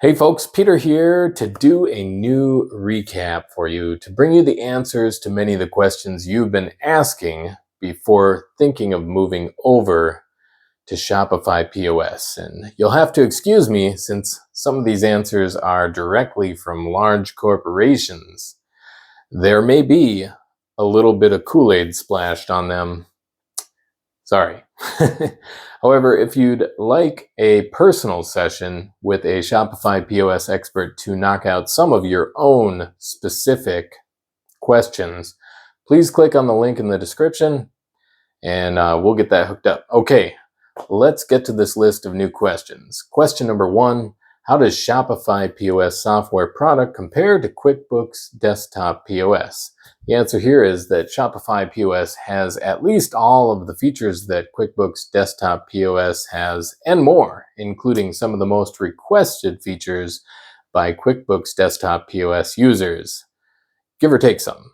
Hey folks, Peter here to do a new recap for you to bring you the answers to many of the questions you've been asking before thinking of moving over to Shopify POS. And you'll have to excuse me since some of these answers are directly from large corporations. There may be a little bit of Kool-Aid splashed on them. Sorry. However, if you'd like a personal session with a Shopify POS expert to knock out some of your own specific questions, please click on the link in the description and we'll get that hooked up. Okay, let's get to this list of new questions. Question number 1, how does Shopify POS software product compare to QuickBooks Desktop POS? The answer here is that Shopify POS has at least all of the features that QuickBooks Desktop POS has and more, including some of the most requested features by QuickBooks Desktop POS users, give or take some.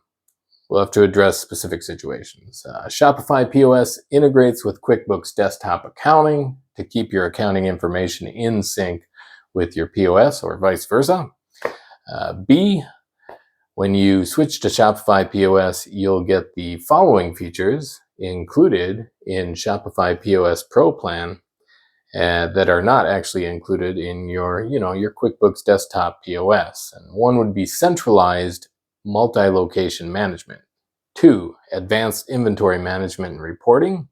We'll have to address specific situations. Shopify POS integrates with QuickBooks Desktop Accounting to keep your accounting information in sync with your POS or vice versa. B, when you switch to Shopify POS, you'll get the following features included in Shopify POS Pro plan that are not actually included in your QuickBooks Desktop POS. And one would be centralized multi-location management. 2, advanced inventory management and reporting.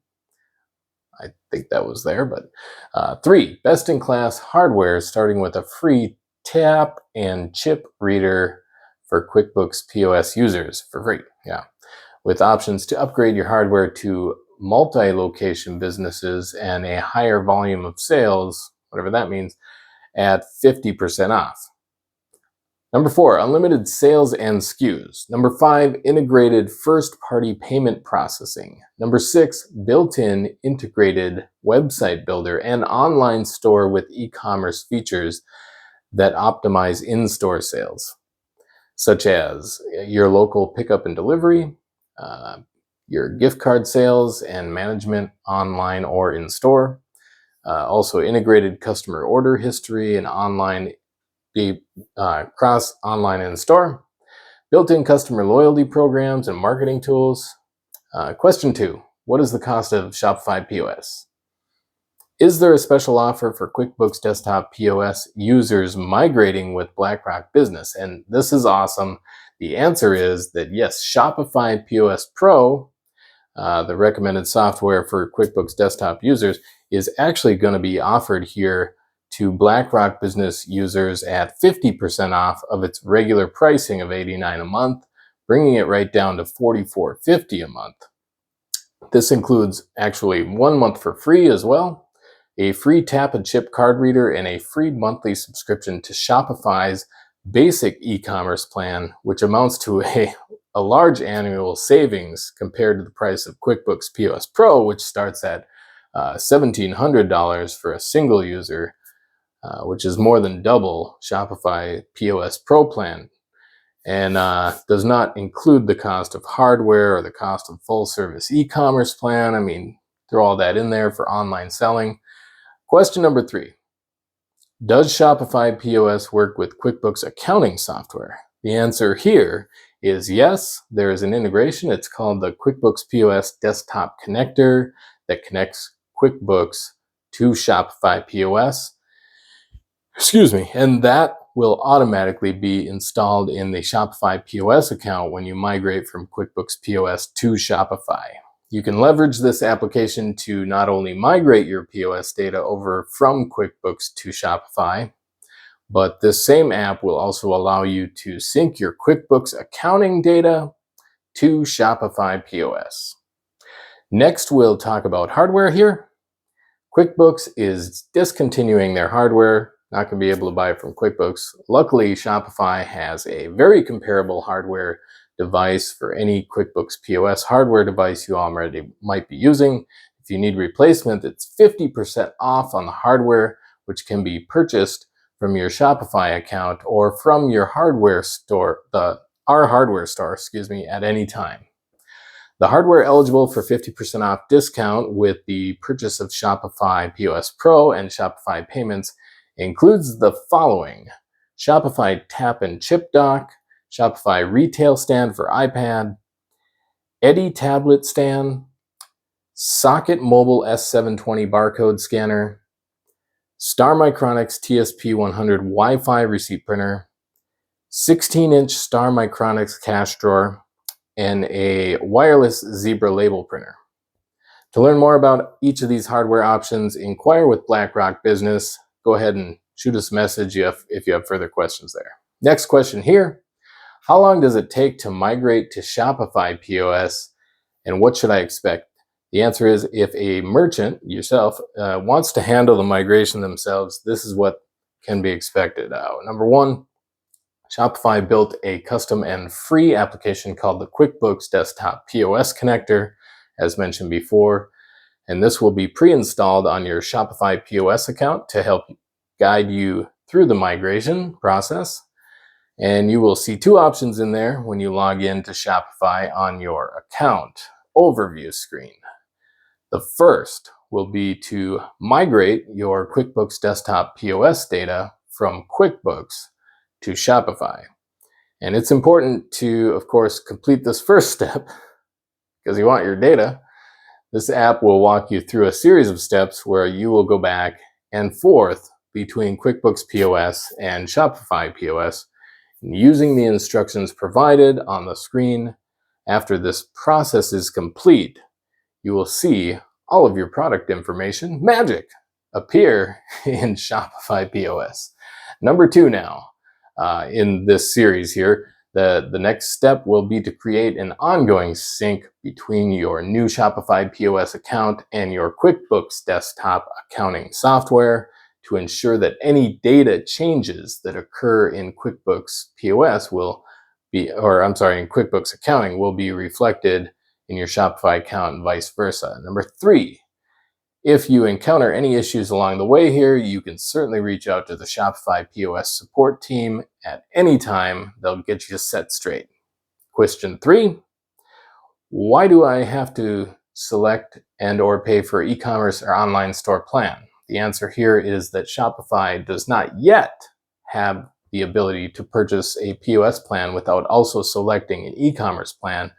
I think that was there, but 3, best-in-class hardware starting with a free tap and chip reader for QuickBooks POS users for free, with options to upgrade your hardware to multi-location businesses and a higher volume of sales, whatever that means, at 50% off. Number 4, unlimited sales and SKUs. Number 5, integrated first-party payment processing. Number 6, built-in integrated website builder and online store with e-commerce features that optimize in-store sales, such as your local pickup and delivery, your gift card sales and management online or in-store. Also integrated customer order history and online cross online and store, built-in customer loyalty programs and marketing tools. Question 2, what is the cost of Shopify POS? Is there a special offer for QuickBooks Desktop POS users migrating with BlackRock Business? And this is awesome. The answer is that yes, Shopify POS Pro, the recommended software for QuickBooks Desktop users, is actually going to be offered here to BlackRock Business users at 50% off of its regular pricing of $89 a month, bringing it right down to $44.50 a month. This includes actually 1 month for free as well, a free tap and chip card reader, and a free monthly subscription to Shopify's basic e-commerce plan, which amounts to a large annual savings compared to the price of QuickBooks POS Pro, which starts at $1,700 for a single user, which is more than double Shopify POS Pro plan, and does not include the cost of hardware or the cost of full service e-commerce plan. I mean, throw all that in there for online selling. Question number 3, does Shopify POS work with QuickBooks accounting software? The answer here is yes, there is an integration. It's called the QuickBooks POS Desktop Connector that connects QuickBooks to Shopify POS. And that will automatically be installed in the Shopify POS account when you migrate from QuickBooks POS to Shopify. You can leverage this application to not only migrate your POS data over from QuickBooks to Shopify, but this same app will also allow you to sync your QuickBooks accounting data to Shopify POS. Next, we'll talk about hardware here. QuickBooks is discontinuing their hardware. Not going to be able to buy it from QuickBooks. Luckily, Shopify has a very comparable hardware device for any QuickBooks POS hardware device you already might be using. If you need replacement, it's 50% off on the hardware, which can be purchased from your Shopify account or from your hardware store, our hardware store, at any time. The hardware eligible for 50% off discount with the purchase of Shopify POS Pro and Shopify Payments includes the following: Shopify Tap and Chip Dock, Shopify Retail Stand for iPad, Eddy Tablet Stand, Socket Mobile S720 Barcode Scanner, Star Micronics TSP100 Wi-Fi Receipt Printer, 16-inch Star Micronics Cash Drawer, and a wireless Zebra Label Printer. To learn more about each of these hardware options, inquire with BlackRock Business. Go ahead and shoot us a message if you have further questions there. Next question here: how long does it take to migrate to Shopify POS, and what should I expect? The answer is, if a merchant, yourself, wants to handle the migration themselves, this is what can be expected. Number one, Shopify built a custom and free application called the QuickBooks Desktop POS connector, as mentioned before, and this will be pre-installed on your Shopify POS account to help guide you through the migration process. And you will see two options in there when you log in to Shopify on your account overview screen. The first will be to migrate your QuickBooks Desktop POS data from QuickBooks to Shopify. And it's important to, of course, complete this first step because you want your data. This app will walk you through a series of steps where you will go back and forth between QuickBooks POS and Shopify POS using the instructions provided on the screen. After this process is complete, you will see all of your product information, magic, appear in Shopify POS. Number two now, in this series here, the next step will be to create an ongoing sync between your new Shopify POS account and your QuickBooks Desktop accounting software to ensure that any data changes that occur in QuickBooks POS in QuickBooks accounting will be reflected in your Shopify account and vice versa. Number three, if you encounter any issues along the way here, you can certainly reach out to the Shopify POS support team at any time. They'll get you set straight. Question three, why do I have to select and or pay for e-commerce or online store plan? The answer here is that Shopify does not yet have the ability to purchase a POS plan without also selecting an e-commerce plan.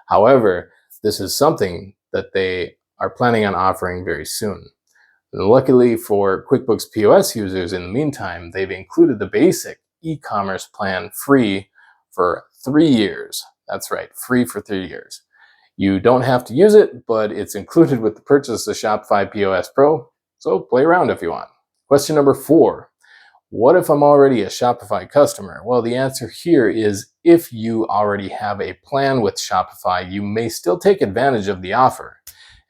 However, this is something that they are planning on offering very soon. And luckily for QuickBooks POS users, in the meantime, they've included the basic e-commerce plan free for 3 years. That's right, free for 3 years. You don't have to use it, but it's included with the purchase of Shopify POS Pro, so play around if you want. Question number 4. What if I'm already a Shopify customer? Well, the answer here is, if you already have a plan with Shopify, you may still take advantage of the offer.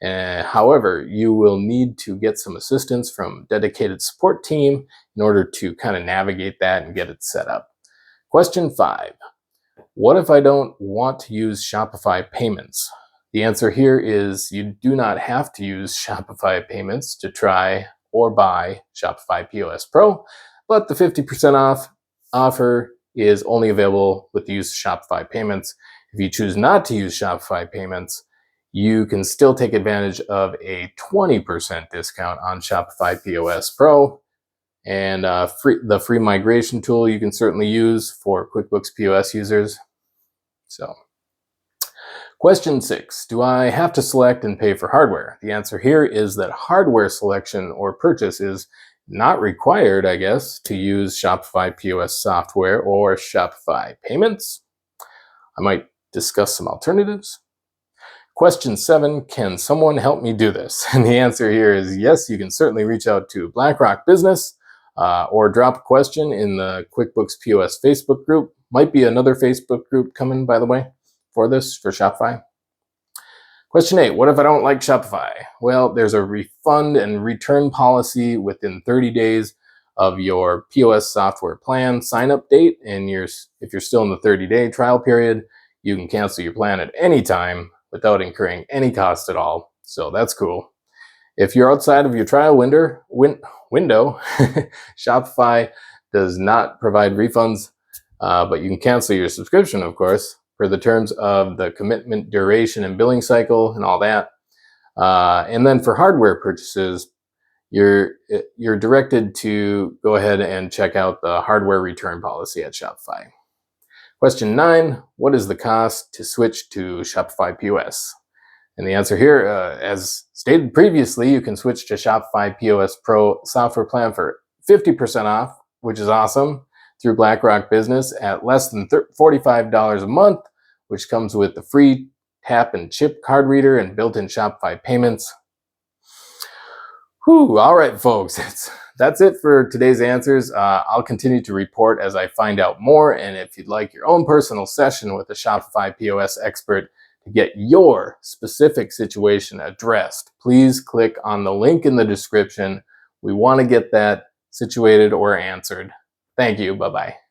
However, you will need to get some assistance from a dedicated support team in order to kind of navigate that and get it set up. Question 5. What if I don't want to use Shopify payments? The answer here is, you do not have to use Shopify payments to try or buy Shopify POS Pro, but the 50% off offer is only available with the use of Shopify payments. If you choose not to use Shopify payments, you can still take advantage of a 20% discount on Shopify POS Pro, and the free migration tool you can certainly use for QuickBooks POS users. So, question 6, do I have to select and pay for hardware? The answer here is that hardware selection or purchase is not required, I guess, to use Shopify POS software or Shopify payments. I might discuss some alternatives. Question 7, can someone help me do this? And the answer here is yes, you can certainly reach out to BlackRock Business or drop a question in the QuickBooks POS Facebook group. Might be another Facebook group coming, by the way, for this, for Shopify. Question 8, what if I don't like Shopify? Well, there's a refund and return policy within 30 days of your POS software plan sign-up date. And if you're still in the 30-day trial period, you can cancel your plan at any time without incurring any cost at all. So that's cool. If you're outside of your trial window, Shopify does not provide refunds, but you can cancel your subscription, of course, for the terms of the commitment duration and billing cycle and all that. And then for hardware purchases, you're directed to go ahead and check out the hardware return policy at Shopify. Question 9, what is the cost to switch to Shopify POS? And the answer here, as stated previously, you can switch to Shopify POS Pro software plan for 50% off, which is awesome, through BlackRock Business at less than $45 a month, which comes with the free tap and chip card reader and built-in Shopify payments. Whew, all right, folks, that's it for today's answers. I'll continue to report as I find out more, and if you'd like your own personal session with a Shopify POS expert to get your specific situation addressed, please click on the link in the description. We want to get that situated or answered. Thank you. Bye-bye.